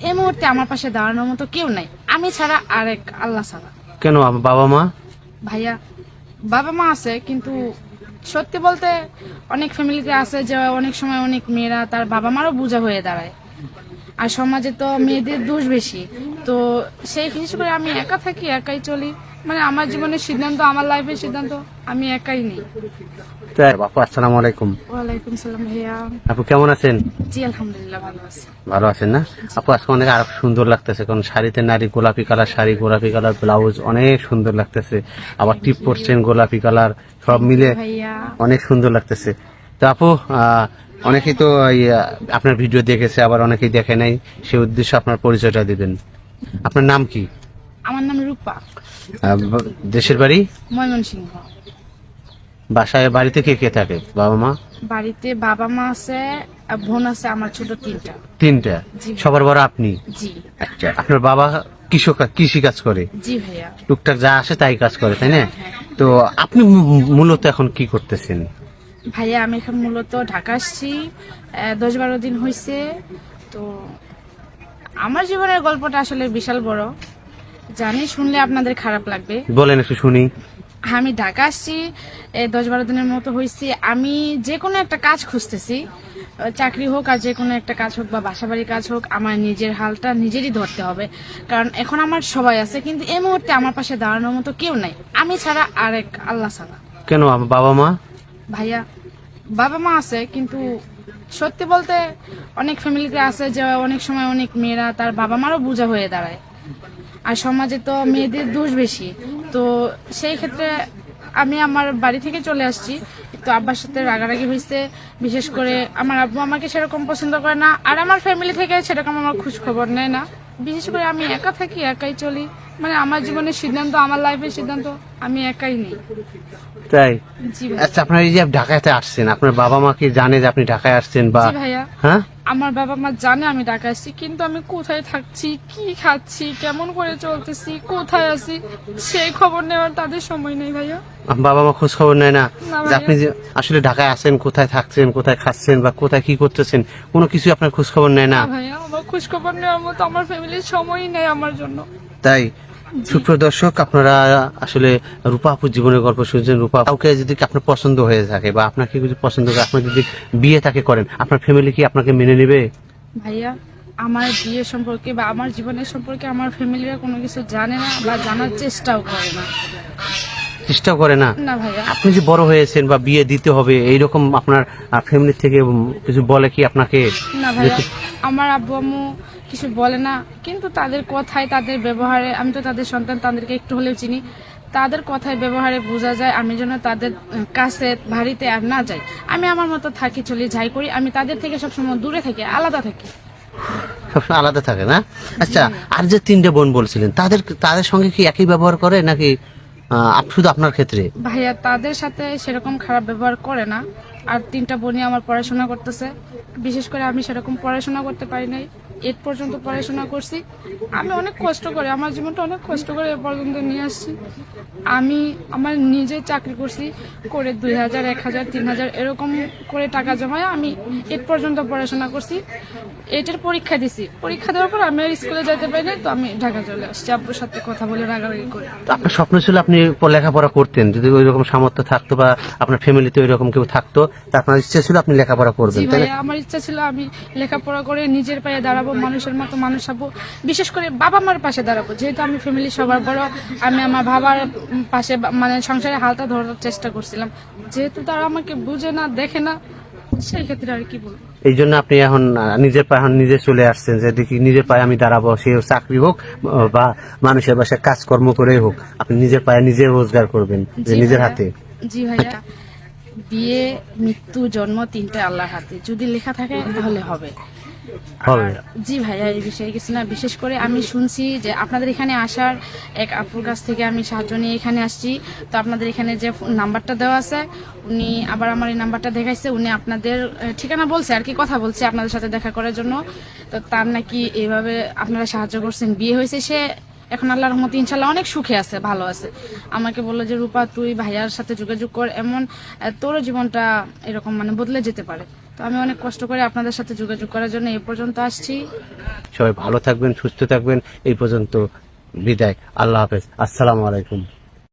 এই মুহূর্তে আমার পাশে দাঁড়ানোর মতো কেউ নাই, আমি ছাড়া আরেক আল্লাহ ছাড়া। কেন বাবা মা? ভাইয়া বাবা মা আছে, কিন্তু সত্যি বলতে অনেক ফ্যামিলিতে আছে যে অনেক সময় অনেক মেয়েরা তার বাবা মারও বোঝা হয়ে দাঁড়ায়, আর সমাজে তো মেয়েদের দোষ বেশি। তো সেই বিশেষ করে আমি একা থাকি, একাই চলি, মানে আমার জীবনের সিদ্ধান্ত, আমার লাইফের সিদ্ধান্ত আমি একাই নিই। তাই আপু, আসসালামু আলাইকুম। ওয়ালাইকুম সালাম ভাইয়া। আপু কেমন আছেন? জি আলহামদুলিল্লাহ ভালো আছি। ভালো আছেন না আপু? আজকে অনেক আরো সুন্দর লাগতেছে, কারণ শাড়িতে নারী গোলাপি কালার শাড়ি, গোলাপি কালার ব্লাউজ, অনেক সুন্দর লাগতেছে। আবার টিপ পরছেন গোলাপি কালার, সব মিলে ভাইয়া অনেক সুন্দর লাগতেছে। তো আপু, অনেকেই তো আপনার ভিডিও দেখেছে, আবার অনেকেই দেখে নাই, সেই উদ্দেশ্যে আপনার পরিচয়টা দিবেন। আপনার নাম কি? আমার নাম রূপা, দেশের বাড়ি? ময়মনসিংহ। বাসায় বাড়িতে কে কে থাকে? বাবা মা? বাড়িতে বাবা মা আছে, আর বোন আছে আমার ছোট তিনটা। তিনটা? জি। সবার বড় আপনি? জি। আচ্ছা, আপনার বাবা কৃষি কাজ করে? জি ভাইয়া। টুকটাক যা আসে তাই কাজ করে, তাই না? তো আপনি মূলত এখন কি করতেছেন? ভাইয়া আমি এখন মূলত ঢাকা আসছি, 10-12 দিন হয়েছে। তো আমার জীবনের গল্পটা আসলে বিশাল বড়, জানি শুনলে আপনাদের খারাপ লাগবে। বলেন একটু শুনি। আমি ঢাকা আসছি 10-12 দিনের মতো হয়েছে। আমি যে কোনো একটা কাজ খুঁজতেছি, চাকরি হোক আর যে কোনো একটা কাজ হোক বা বাসাবাড়ির কাজ হোক, আমার নিজের হালটা নিজেরই ধরতে হবে। কারণ এখন আমার সবাই আছে, কিন্তু এই মুহূর্তে আমার পাশে দাঁড়ানোর মতো কেউ নাই, আমি ছাড়া আরেক আল্লাহ ছাড়া। কেন বাবা মা? ভাইয়া বাবা মা আছে, কিন্তু সত্যি বলতে অনেক ফ্যামিলিতে আছে যে অনেক সময় অনেক মেয়েরা তার বাবা মারও বোঝা হয়ে দাঁড়ায়, আর সমাজে তো মেয়েদের দোষ বেশি। তো সেই ক্ষেত্রে আমি আমার বাড়ি থেকে চলে আসছি। তো আব্বার সাথে রাগারাগি হয়েছে, বিশেষ করে আমার আব্বু আমাকে সেরকম পছন্দ করে না, আর আমার ফ্যামিলি থেকে সেরকম আমার খোঁজ খবর নেয় না। বিশেষ করে আমি একা থাকি, একাই চলি, মানে আমার জীবনের সিদ্ধান্ত, আমার লাইফের সিদ্ধান্ত আমি একাই নিই। তাই? জি ভাই। আচ্ছা, আপনার এই যে ঢাকাতে আসছেন, আপনার বাবা মা কি জানে যে আপনি ঢাকায় আসছেন? বা জি ভাইয়া, হ্যাঁ, আমার বাবা মা জানে আমি ঢাকা আসছি, কিন্তু আমি কোথায় থাকছি, কি খাচ্ছি, কেমন করে চলতেছি, কোথায় আছি, সেই খবর নেওয়ার তাদের সময় নেই ভাইয়া। বাবা মা খোঁজ খবর নেয় না না যে ভাইয়া। আপনি যে আসলে ঢাকায় আছেন, কোথায় থাকছেন, কোথায় খাচ্ছেন, বা কোথায় কি করতেছেন, কোনো কিছু আপনার খোঁজ খবর নেয় না? না ভাইয়া, আমার খোঁজ খবর নেওয়ার মতো আমার ফ্যামিলির সময়ই নেই আমার জন্য। তাই? সুপ্রিয় দর্শক, আপনারা আসলে রূপা আপুর জীবনের গল্প শুনছেন। রূপা কাউকে যদি আপনার পছন্দ হয়ে থাকে বা আপনাকে যদি পছন্দ করে, আপনি যদি বিয়ে তাকে করেন, আপনার ফ্যামিলি কি আপনাকে মেনে নেবে? ভাইয়া আমার বিয়ে সম্পর্কে বা আমার জীবনের সম্পর্কে আমার ফ্যামিলিরা কোনো কিছু জানে না বা জানার চেষ্টাও করে না। চেষ্টা করে না? না ভাইয়া। আপনি যে বড় হয়েছেন বা বিয়ে দিতে হবে এইরকম আপনার ফ্যামিলি থেকে কিছু বলে কি আপনাকে? না ভাইয়া, আমার আব্বু আম্মু কিছু বলে না, কিন্তু তাদের কথায়, তাদের ব্যবহারে, আমি তো তাদের সন্তান, তাদেরকে একটু হলেও চিনি, তাদের কথায় ব্যবহারে বোঝা যায় আমি যেন তাদের কাছে ভারীতে আর না যাই। আমি আমার মতো থাকি, চলি, যাই করি, আমি তাদের থেকে সবসময় দূরে থাকি, আলাদা থাকি। সবসময় আলাদা থাকে না? আচ্ছা, আর যে তিনটে বোন বলছিলেন, তাদের সঙ্গে কি একই ব্যবহার করে নাকি শুধু আপনার ক্ষেত্রে? ভাইয়া তাদের সাথে সেরকম খারাপ ব্যবহার করে না, আর তিনটা বোনই আমার পড়াশোনা করতেছে। বিশেষ করে আমি সেরকম পড়াশোনা করতে পারি নাই, 8 পর্যন্ত পড়াশোনা করছি। আমি অনেক কষ্ট করে, আমার জীবনটা অনেক কষ্ট করে এ পর্যন্ত নিয়ে আসছি। আমি আমার নিজে চাকরি করছি, করে 2000, 1000, 3000 এরকম করে টাকা জমায় আমি 8 পর্যন্ত পড়াশোনা করছি। 8-এর পরীক্ষা দিছি, পরীক্ষা দেওয়ার পর আমি আর স্কুলে যেতে পারি নাই, তো আমি ঢাকা চলে আসছি আব্বুর সাথে কথা বলে রাগারাগি করে। তো আপনার স্বপ্ন ছিল আপনি লেখাপড়া করতেন, যদি ওই রকম সামর্থ্য থাকতো বা আপনার ফ্যামিলিতে ওই রকম কেউ থাকতো, তা আপনার ইচ্ছা ছিল আপনি লেখাপড়া করবেন, জি তাই না? ভাইয়া, আমার ইচ্ছা ছিল আমি লেখাপড়া করে নিজের পায়ে দাঁড়াবো, মানুষের মতো মানুষ হবো, বিশেষ করে বাবা মার পাশে দাঁড়াবো। যেহেতু আমি ফ্যামিলি সবার বড়, আমি আমার বাবার পাশে মানে সংসারে হালটা ধরার চেষ্টা করছিলাম। যেহেতু তারা আমাকে বুঝে না, দেখে না, সেই ক্ষেত্রে আর কি বলবো। এই জন্য আপনি এখন নিজের পায়ে এখন নিজে চলে আসছেন, যে দেখি নিজের পায়ে আমি দাঁড়াবো, সে চাকরি হোক বা মানুষের বাসায় কাজকর্ম করেই হোক, আপনি নিজের পায়ে নিজে রোজগার করবেন, যে জি নিজের ভাইয়া। হাতে। জি ভাইয়া, বিয়ে, মৃত্যু, জন্ম তিনটা আল্লাহর হাতে, যদি লেখা থাকে তাহলে হবে। হবে। আর জি ভাইয়া, এই বিষয়ে কিছু না। বিশেষ করে আমি শুনছি যে আপনাদের এখানে আসার এক আপুর কাছ থেকে আমি সাহায্য নিয়ে এখানে আসছি। তো আপনাদের এখানে যে নাম্বারটা দেওয়া আছে, উনি আবার আমার এই নাম্বারটা দেখাইছে, উনি আপনাদের ঠিকানা বলছে আর কি, কথা বলছে আপনাদের সাথে দেখা করার জন্য। তো তার নাকি এইভাবে আপনারা সাহায্য করছেন, বিয়ে হয়েছে, সে এখন আল্লাহর রহমতে ইনশাল্লাহ অনেক সুখে আছে, ভালো আছে। আমাকে বললো যে রূপা তুই ভাইয়ার সাথে যোগাযোগ কর, এমন তোরও জীবনটা এরকম মানে বদলে যেতে পারে। তো আমি অনেক কষ্ট করে আপনাদের সাথে যোগাযোগ করার জন্য এ পর্যন্ত আসছি। সবাই ভালো থাকবেন, সুস্থ থাকবেন। এই পর্যন্ত বিদায়। আল্লাহ হাফেজ। আসসালামু আলাইকুম।